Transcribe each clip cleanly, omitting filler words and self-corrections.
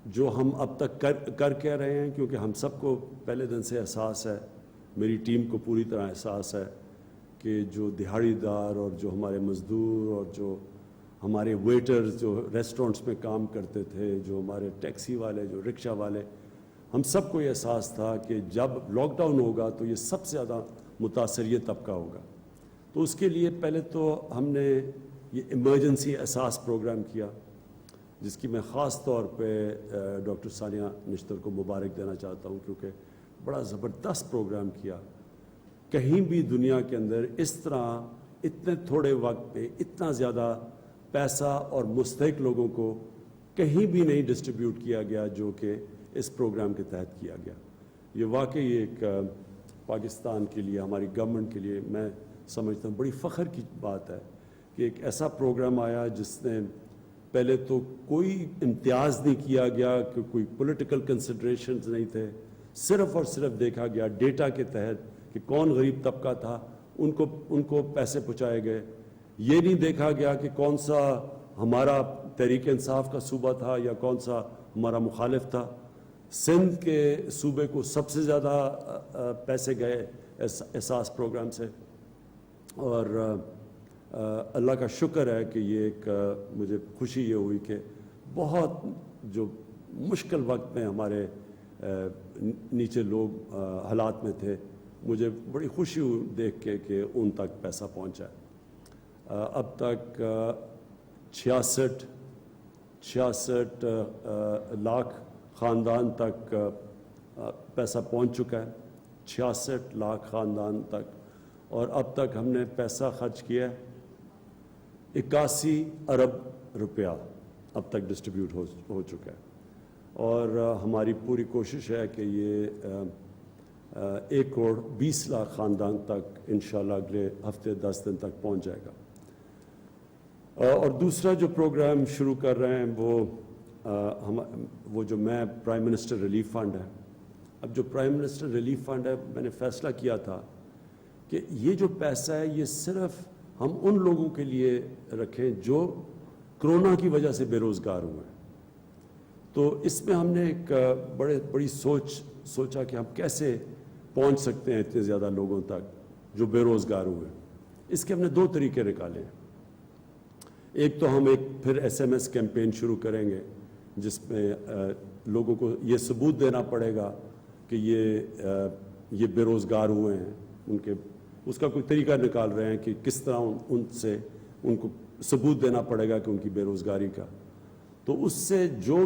جو ہم اب تک کر کے رہے ہیں، کیونکہ ہم سب کو پہلے دن سے احساس ہے، میری ٹیم کو پوری طرح احساس ہے کہ جو دہاڑی دار اور جو ہمارے مزدور اور جو ہمارے ویٹرز جو ریسٹورنٹس میں کام کرتے تھے، جو ہمارے ٹیکسی والے، جو رکشہ والے، ہم سب کو یہ احساس تھا کہ جب لاک ڈاؤن ہوگا تو یہ سب سے زیادہ متاثر یہ طبقہ ہوگا. تو اس کے لیے پہلے تو ہم نے یہ ایمرجنسی احساس پروگرام کیا، جس کی میں خاص طور پہ ڈاکٹر ثانیہ نشتر کو مبارک دینا چاہتا ہوں، کیونکہ بڑا زبردست پروگرام کیا. کہیں بھی دنیا کے اندر اس طرح اتنے تھوڑے وقت میں اتنا زیادہ پیسہ اور مستحق لوگوں کو کہیں بھی نہیں ڈسٹریبیوٹ کیا گیا جو کہ اس پروگرام کے تحت کیا گیا. یہ واقعی ایک پاکستان کے لیے، ہماری گورنمنٹ کے لیے میں سمجھتا ہوں بڑی فخر کی بات ہے کہ ایک ایسا پروگرام آیا جس نے پہلے تو کوئی امتیاز نہیں کیا گیا، کہ کوئی پولیٹیکل کنسیڈریشنز نہیں تھے، صرف اور صرف دیکھا گیا ڈیٹا کے تحت کہ کون غریب طبقہ تھا، ان کو پیسے پہنچائے گئے. یہ نہیں دیکھا گیا کہ کون سا ہمارا تحریک انصاف کا صوبہ تھا یا کون سا ہمارا مخالف تھا. سندھ کے صوبے کو سب سے زیادہ پیسے گئے احساس پروگرام سے، اور اللہ کا شکر ہے کہ یہ ایک مجھے خوشی یہ ہوئی کہ بہت جو مشکل وقت میں ہمارے نیچے لوگ حالات میں تھے، مجھے بڑی خوشی ہوئی دیکھ کے کہ ان تک پیسہ پہنچا ہے. اب تک 66 لاکھ خاندان تک پیسہ پہنچ چکا ہے، 66 لاکھ خاندان تک. اور اب تک ہم نے پیسہ خرچ کیا ہے 81 ارب روپیہ اب تک ڈسٹریبیوٹ ہو چکا ہے. اور ہماری پوری کوشش ہے کہ یہ 1 کروڑ 20 لاکھ خاندان تک انشاءاللہ اگلے ہفتے 10 دن تک پہنچ جائے گا. اور دوسرا جو پروگرام شروع کر رہے ہیں وہ جو میں پرائم منسٹر ریلیف فنڈ ہے. اب جو پرائم منسٹر ریلیف فنڈ ہے، میں نے فیصلہ کیا تھا کہ یہ جو پیسہ ہے یہ صرف ہم ان لوگوں کے لیے رکھیں جو کرونا کی وجہ سے بے روزگار ہوئے ہیں. تو اس میں ہم نے ایک بڑی سوچا کہ ہم کیسے پہنچ سکتے ہیں اتنے زیادہ لوگوں تک جو بے روزگار ہوئے ہیں. اس کے ہم نے 2 طریقے نکالے ہیں. ایک تو ہم پھر SMS کیمپین شروع کریں گے، جس میں لوگوں کو یہ ثبوت دینا پڑے گا کہ یہ بے روزگار ہوئے ہیں. اس کا کوئی طریقہ نکال رہے ہیں کہ کس طرح ان کو ثبوت دینا پڑے گا کہ ان کی بے روزگاری کا. تو اس سے جو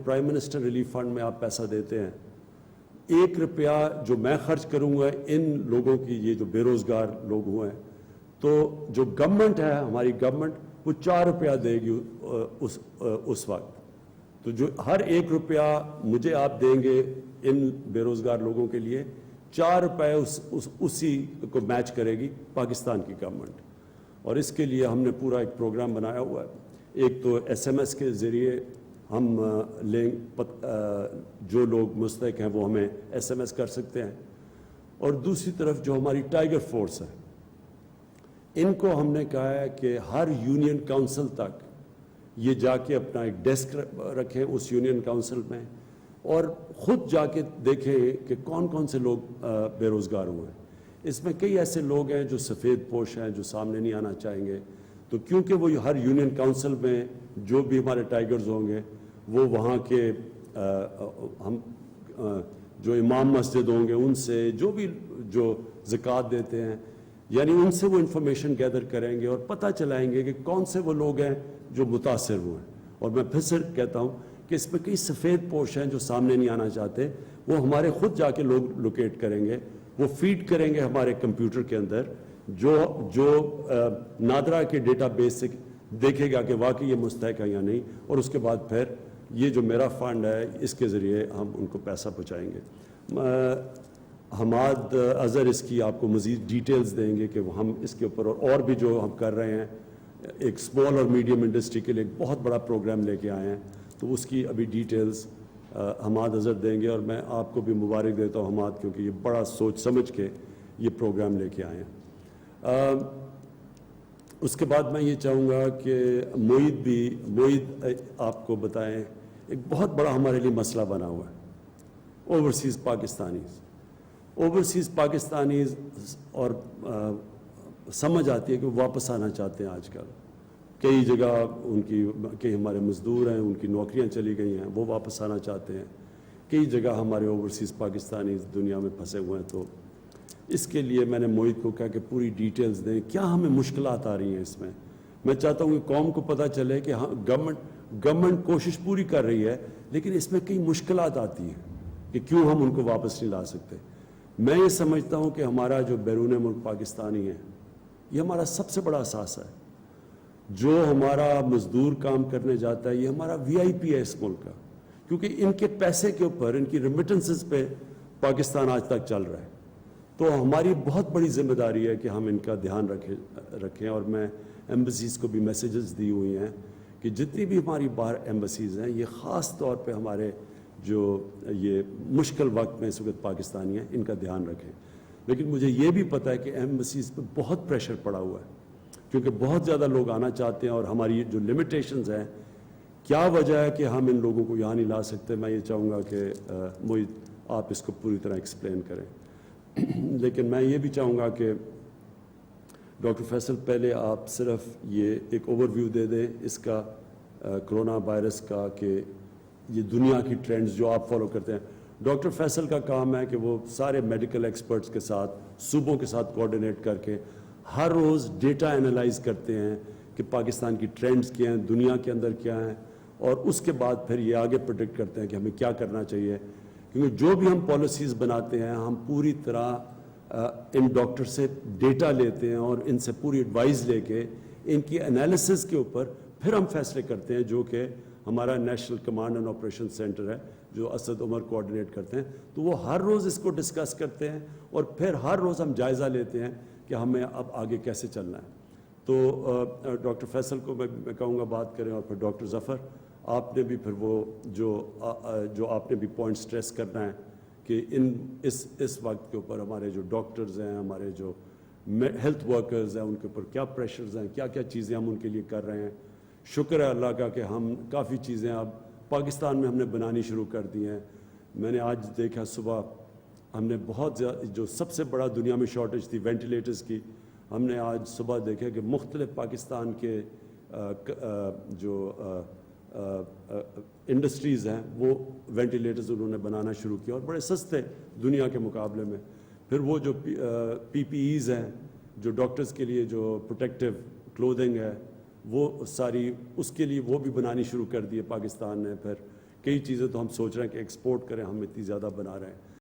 پرائم منسٹر ریلیف فنڈ میں آپ پیسہ دیتے ہیں، 1 روپیہ جو میں خرچ کروں گا ان لوگوں کی، یہ جو بے روزگار لوگ ہوئے ہیں، تو جو گورنمنٹ ہے، ہماری گورنمنٹ، وہ 4 روپیہ دے گی اس وقت. تو جو ہر 1 روپیہ مجھے آپ دیں گے ان بے روزگار لوگوں کے لیے، 4 روپے اسی کو میچ کرے گی پاکستان کی گورنمنٹ. اور اس کے لیے ہم نے پورا ایک پروگرام بنایا ہوا ہے. ایک تو SMS کے ذریعے ہم جو لوگ مستحق ہیں وہ ہمیں SMS کر سکتے ہیں، اور دوسری طرف جو ہماری ٹائیگر فورس ہے، ان کو ہم نے کہا ہے کہ ہر یونین کونسل تک یہ جا کے اپنا ایک ڈیسک رکھیں اس یونین کونسل میں، اور خود جا کے دیکھیں کہ کون کون سے لوگ بے روزگار ہوئے ہیں. اس میں کئی ایسے لوگ ہیں جو سفید پوش ہیں، جو سامنے نہیں آنا چاہیں گے. تو کیونکہ وہ ہر یونین کونسل میں جو بھی ہمارے ٹائیگرز ہوں گے، وہ وہاں کے ہم جو امام مسجد ہوں گے ان سے، جو زکوٰۃ دیتے ہیں، یعنی ان سے وہ انفارمیشن گیدر کریں گے اور پتہ چلائیں گے کہ کون سے وہ لوگ ہیں جو متاثر ہوئے ہیں. اور میں پھر سے کہتا ہوں کہ اس میں کئی سفید پوش ہیں جو سامنے نہیں آنا چاہتے، وہ ہمارے خود جا کے لوگ لوکیٹ کریں گے، وہ فیڈ کریں گے ہمارے کمپیوٹر کے اندر، جو نادرا کے ڈیٹا بیس سے دیکھے گا کہ واقعی یہ مستحق ہے یا نہیں. اور اس کے بعد پھر یہ جو میرا فنڈ ہے، اس کے ذریعے ہم ان کو پیسہ پہنچائیں گے. حماد اظہر اس کی آپ کو مزید ڈیٹیلز دیں گے کہ ہم اس کے اوپر اور بھی جو ہم کر رہے ہیں. ایک اسمال اور میڈیم انڈسٹری کے لیے ایک بہت بڑا پروگرام لے کے آئے ہیں، تو اس کی ابھی ڈیٹیلز حماد اظہر دیں گے. اور میں آپ کو بھی مبارک دیتا ہوں حماد، کیونکہ یہ بڑا سوچ سمجھ کے یہ پروگرام لے کے آئے ہیں. اس کے بعد میں یہ چاہوں گا کہ معید آپ کو بتائیں ایک بہت بڑا ہمارے لیے مسئلہ بنا ہوا ہے. اوورسیز پاکستانیز اور سمجھ آتی ہے کہ وہ واپس آنا چاہتے ہیں. آج کل کئی جگہ کئی ہمارے مزدور ہیں، ان کی نوکریاں چلی گئی ہیں، وہ واپس آنا چاہتے ہیں. کئی جگہ ہمارے اوورسیز پاکستانیز دنیا میں پھنسے ہوئے ہیں. تو اس کے لیے میں نے موہت کو کہا کہ پوری ڈیٹیلز دیں، کیا ہمیں مشکلات آ رہی ہیں اس میں. میں چاہتا ہوں کہ قوم کو پتہ چلے کہ ہاں گورنمنٹ کوشش پوری کر رہی ہے، لیکن اس میں کئی مشکلات آتی ہیں کہ کیوں ہم ان کو واپس نہیں لا سکتے. میں یہ سمجھتا ہوں کہ ہمارا جو بیرون ملک پاکستانی ہے، یہ ہمارا سب سے بڑا اثاثہ ہے. جو ہمارا مزدور کام کرنے جاتا ہے، یہ ہمارا VIP ہے اس ملک کا، کیونکہ ان کے پیسے کے اوپر، ان کی ریمیٹنسز پہ پاکستان آج تک چل رہا ہے. تو ہماری بہت بڑی ذمہ داری ہے کہ ہم ان کا دھیان رکھیں. اور میں ایمبیسیز کو بھی میسیجز دی ہوئی ہیں کہ جتنی بھی ہماری باہر ایمبیسیز ہیں، یہ خاص طور پہ ہمارے جو یہ مشکل وقت میں اس وقت پاکستانی ہیں، ان کا دھیان رکھیں. لیکن مجھے یہ بھی پتہ ہے کہ ایمبیسیز پہ بہت پریشر پڑا ہوا ہے، کیونکہ بہت زیادہ لوگ آنا چاہتے ہیں، اور ہماری جو لمیٹیشنز ہیں، کیا وجہ ہے کہ ہم ان لوگوں کو یہاں نہیں لا سکتے. میں یہ چاہوں گا کہ موہت آپ اس کو پوری طرح ایکسپلین کریں. لیکن میں یہ بھی چاہوں گا کہ ڈاکٹر فیصل پہلے آپ صرف یہ ایک اوور ویو دے دیں اس کا، کرونا وائرس کا، کہ یہ دنیا کی ٹرینڈز جو آپ فالو کرتے ہیں. ڈاکٹر فیصل کا کام ہے کہ وہ سارے میڈیکل ایکسپرٹس کے ساتھ، صوبوں کے ساتھ کوآرڈینیٹ کر کے ہر روز ڈیٹا انالائز کرتے ہیں کہ پاکستان کی ٹرینڈز کیا ہیں، دنیا کے اندر کیا ہیں، اور اس کے بعد پھر یہ آگے پریڈکٹ کرتے ہیں کہ ہمیں کیا کرنا چاہیے. کیونکہ جو بھی ہم پالیسیز بناتے ہیں، ہم پوری طرح ان ڈاکٹر سے ڈیٹا لیتے ہیں اور ان سے پوری ایڈوائز لے کے ان کی انالیسز کے اوپر پھر ہم فیصلے کرتے ہیں، جو کہ ہمارا national command and operation centre ہے جو اسد عمر کوآرڈینیٹ کرتے ہیں. تو وہ ہر روز اس کو ڈسکس کرتے ہیں، اور پھر ہر روز ہم جائزہ لیتے ہیں کہ ہمیں اب آگے کیسے چلنا ہے. تو ڈاکٹر فیصل کو میں کہوں گا بات کریں، اور پھر ڈاکٹر ظفر آپ نے بھی پھر وہ جو آپ نے بھی پوائنٹ سٹریس کرنا ہے کہ اس وقت کے اوپر ہمارے جو ڈاکٹرز ہیں، ہمارے جو ہیلتھ ورکرز ہیں، ان کے اوپر کیا پریشرز ہیں، کیا کیا چیزیں ہم ان کے لیے کر رہے ہیں. شکر ہے اللہ کا کہ ہم کافی چیزیں اب پاکستان میں ہم نے بنانی شروع کر دی ہیں. میں نے آج دیکھا صبح ہم نے بہت زیادہ، جو سب سے بڑا دنیا میں شارٹیج تھی وینٹیلیٹرز کی، ہم نے آج صبح دیکھا کہ مختلف پاکستان کے جو انڈسٹریز ہیں، وہ وینٹیلیٹرز انہوں نے بنانا شروع کیا، اور بڑے سستے دنیا کے مقابلے میں. پھر وہ جو PPEs ہیں، جو ڈاکٹرز کے لیے جو پروٹیکٹیو کلودنگ ہے، وہ ساری اس کے لیے وہ بھی بنانی شروع کر دی ہے پاکستان نے. پھر کئی چیزیں تو ہم سوچ رہے ہیں کہ ایکسپورٹ کریں، ہم اتنی زیادہ بنا رہے ہیں.